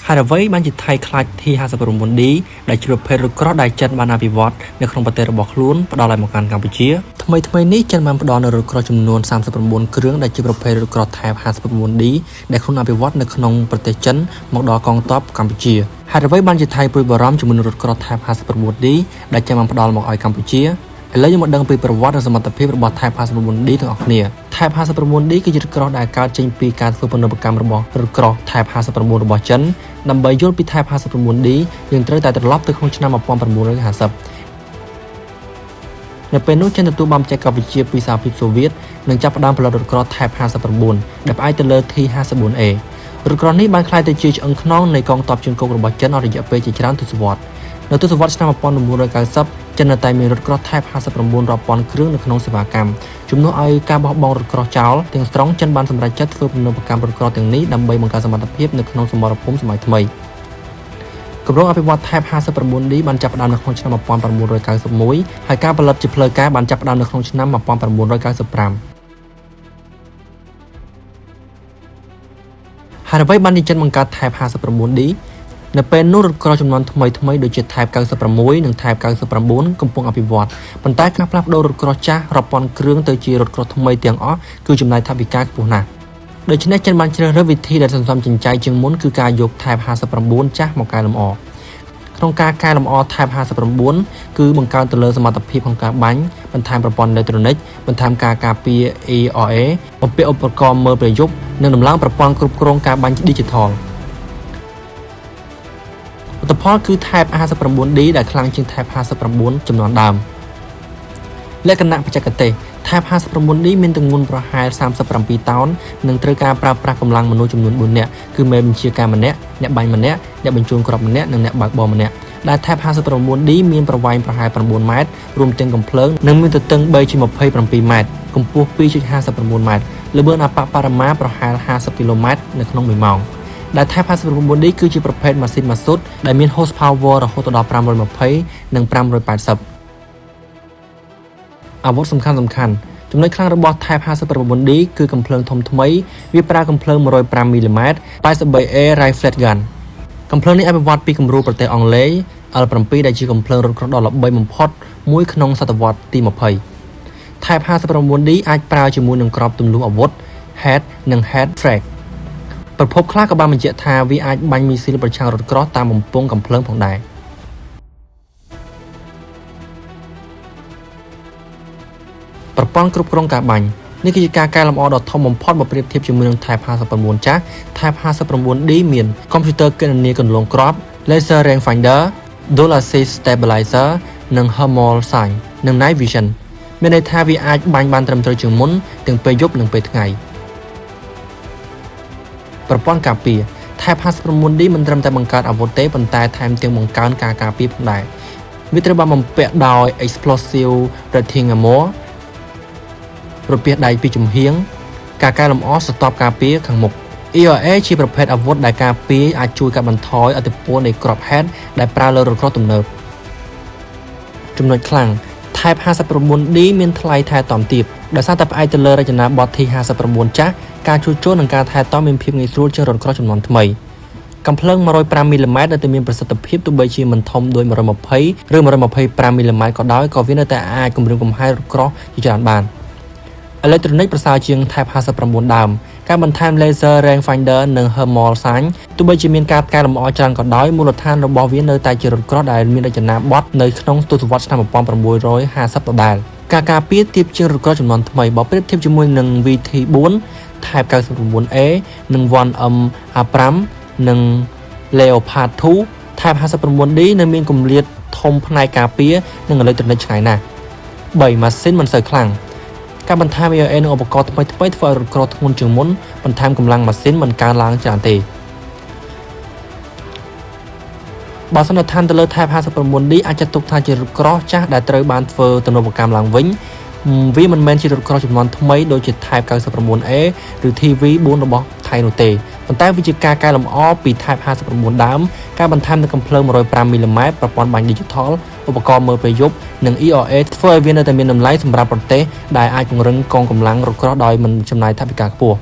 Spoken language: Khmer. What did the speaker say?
ហើយអ្វីបានជាថៃខ្លាច T59D ដែលជាប្រភេទរថក្រោះដែលចិនបានអភិវឌ្ឍនៅក្នុងប្រទេសរបស់ខ្លួនផ្ដល់ឲ្យមកកាន់កម្ពុជាថ្មីនេះចិនបានផ្ដល់នូវរថក្រោះចំនួន39គ្រឿងដែលជាប្រភេទរថក្រោះ Type 59D ដែលខ្លួនអភិវឌ្ឍនៅក្នុងប្រទេសចិនមកដល់កងទ័ពកម្ពុជាហើយអ្វីបានជាថៃព្រួយបារម្ភជាមួយរថក្រោះ Type 59D ដែលចិនបានផ្ដល់មកឲ្យកម្ពុជាឥឡូវយើងមកដឹងពីប្រវត្តិនិងសមត្ថភាពរបស់ Type 59D ទាំងអស់គ្នា Type 59D គឺជារថក្រោះដែលកើតចេញពីការធ្វើពាណិជ្ជកម្មរបស់រថក្រោះ Type 59របស់ចិនដើម្បីយល់ពី Type 59D យើងត្រូវតែត្រឡប់ទៅក្នុងឆ្នាំ1950នៅពេលនោះចិនទទួលបានបច្ចេកវិទ្យាពីសហភាពសូវៀតនិងចាប់ផ្ដើមផលិតរថក្រោះ Type 59ដែលផ្អែកទៅលើ T54A រថក្រោះនេះបានក្លាយទៅជាឆ្អឹងខ្នងនៃកងទ័ពជើងគោករបស់ចិនអស់រយៈពេលជាច្រើនទសវត្សរ៍នៅទសវត្សរ៍ឆ្នាំ1990ចិននៅតែមានរថក្រោះ Type 59រាប់ពាន់គ្រឿងនៅក្នុងសេវាកម្មជំនួសឲ្យការបោះបង់រថក្រោះចោលទាំងស្រុងចិនបានសម្រេចចិត្តធ្វើពាណិជ្ជកម្មរថក្រោះទាំងនេះដើម្បីបង្កើនសមត្ថភាពនៅក្នុងសមរភូមិសម័យថ្មីគម្រោងអភិវឌ្ឍ Type 59D បានចាប់ផ្ដើមនៅក្នុងឆ្នាំ1991ហើយការផលិតជាផ្លូវការបានចាប់ផ្ដើមនៅក្នុងឆ្នាំ1995ហើយអ្វីបានជាចិនបង្កើត Type 59D នៅពេលនោះរថក្រោះចំនួនថ្មីដូចជា Type 96និង Type 99កំពុងអភិវឌ្ឍប៉ុន្តែការផ្លាស់ប្ដូររថក្រោះចាស់រាប់ពាន់គ្រឿងទៅជារថក្រោះថ្មីទាំងអស់គឺចំណាយថវិកាខ្ពស់ណាស់ដូច្នេះចិនបានជ្រើសរើសវិធីដែលសន្សំចិញ្ចៃជាងមុនគឺការយក Type 59ចាស់មកកែលម្អក្នុងការកែលម្អ Type 59គឺបង្កើនទៅលើសមត្ថភាពក្នុងការបាញ់បន្ថែមប្រព័ន្ធអេឡិចត្រូនិកបន្ថែមការការពារ ERA បំពាក់ឧបករណ៍មើលប្រយុទ្ធនិងដំឡើងប្រព័ន្ធគ្រប់គ្រងការបាញ់ Digitalឧទាហរណ៍គឺ Type 59D ដែលខ្លាំងជាង Type 59ចំនួនដើមលក្ខណៈបច្ចេកទេស Type 59D មានទម្ងន់ប្រហែល37តោននិងត្រូវការប្រើប្រាស់កម្លាំងមនុស្សចំនួន4នាក់គឺមេបញ្ជាការម្នាក់អ្នកបាញ់ម្នាក់អ្នកបញ្ជូនគ្រាប់ម្នាក់និងអ្នកបើកបរម្នាក់ដែល Type 59D មានប្រវែងប្រហែល9ម៉ែត្ររួមទាំងកាំភ្លើងនិងមានទទឹង3.27ម៉ែត្រកម្ពស់ 2.59 ម៉ែត្រល្បឿនអបបរមាប្រហែល50គីឡូម៉ែត្រនៅក្នុង1ម៉ោងដែល Type 59D គឺជាប្រភេទម៉ាស៊ីនម៉ាស៊ូតដែលមាន horsepower រហូតដល់520និង580អាវុធសំខាន់ចំណុចខ្លាំងរបស់ Type 59D គឺកាំភ្លើងធំថ្មីវាប្រើកាំភ្លើង105មីលីម៉ែត្រ 83A Riflet Gun កាំភ្លើងនេះអភិវឌ្ឍពីគំរូប្រទេសអង់គ្លេស L7 ដែលជាកាំភ្លើងរថក្រោះដ៏ល្បីបំផុតមួយក្នុងសតវត្សទី20 Type 59D អាចប្រើជាមួយនឹងក្របទម្លុះអាវុធ Head និង Head Frag ប្រភពខ្លះក៏បានបញ្ជាក់ថាវាអាចបាញ់មីស៊ីលប្រឆាំងរថក្រោះតាមបំពង់កាំភ្លើងផងដែរប្រព័ន្ធគ្រប់គ្រងការបាញ់នេះគឺជាការកែលម្អដ៏ធំបំផុតបើប្រៀបធៀបជាមួយនឹង Type 59ចាស់ Type 59D មានកុំព្យូទ័រគណនាគន្លងគ្រាប់ Laser Rangefinder Dual Assist Stabilizer និង Thermal Sign និង Night Vision មានន័យថាវាអាចបាញ់បានត្រឹមត្រូវជាងមុនទាំងពេលយប់និងពេលថ្ងៃប្រព័ន្ធការពារ Type 59D មិនត្រឹមតែបង្កើតអាវុធទេប៉ុន្តែថែមទាំងបង្កើនការការពារផងដែរវាត្រូវបានបំពាក់ដោយ Explosive Rating Armor រពាសដៃពីចំហៀងការកែលម្អស្រទាប់ការពារខាងមុខ ERA ជាប្រភេទអាវុធដែលការពារអាចជួយកាត់បន្ថយឥទ្ធិពលនៃគ្រាប់ Head ដែលប្រើលើរថក្រោះទំនើបចំណុចខ្លាំង Type 59D មានថ្លៃថែទាំទាបដោយសារតែផ្អែកទៅលើរចនាបថ T59 ចាស់ការជួសជុលនិងការថែទាំមានភាពងាយស្រួលជាងរថក្រោះចំនួនថ្មីកាំភ្លើង105មីលីម៉ែត្រនៅតែមានប្រសិទ្ធភាពទោះបីជាមិនធំដូច120ឬ125មីលីម៉ែត្រក៏ដោយក៏វានៅតែអាចគំរាមកំហែងរថក្រោះជាច្រើនបានអេឡិចត្រូនិកប្រសើរជាង Type 59ដើមការបន្ថែម Laser Rangefinder និង Thermal Sign ទោះបីជាមានការកែលម្អច្រើនក៏ដោយមូលដ្ឋានរបស់វានៅតែជារថក្រោះដែលមានរចនាបថនៅក្នុងទសវត្សរ៍ឆ្នាំ1950ដដែលការការពារទាបជាងរថក្រោះចំនួនថ្មីបើប្រៀបធៀបជាមួយនឹង VT4 Type 99A និង 1M A5 និង Leopard 2 Type 59D នៅមានគម្លាតធំផ្នែកការពារនិងអេឡិចត្រូនិកឆ្ងាយណាស់3ម៉ាស៊ីនមិនសូវខ្លាំងការបន្ថែម ERA និងឧបករណ៍ថ្មីធ្វើឲ្យរថក្រោះធ្ងន់ជាងមុនបន្ថែមកម្លាំងម៉ាស៊ីនមិនកើនឡើងច្រើនទេបើសន្និដ្ឋានទៅលើ Type 59D អាចចាត់ទុកថាជារថក្រោះចាស់ដែលត្រូវបានធ្វើទំនើបកម្មឡើងវិញវាមិនមែនជារថក្រោះចំនួនថ្មីដូចជា Type 99A ឬ TV4 របស់ថៃនោះទេប៉ុន្តែវាជាការកែលម្អពី Type 59ដើមការបន្ថែមនូវកាំភ្លើង105មីលីម៉ែត្រប្រព័ន្ធបាញ់ Digital ឧបករណ៍មើលពេលយប់និង ERA ធ្វើឲ្យវានៅតែមានតម្លៃសម្រាប់ប្រទេសដែលអាចពង្រឹងកងកម្លាំងរថក្រោះដោយមិនចំណាយថវិកាខ្ពស់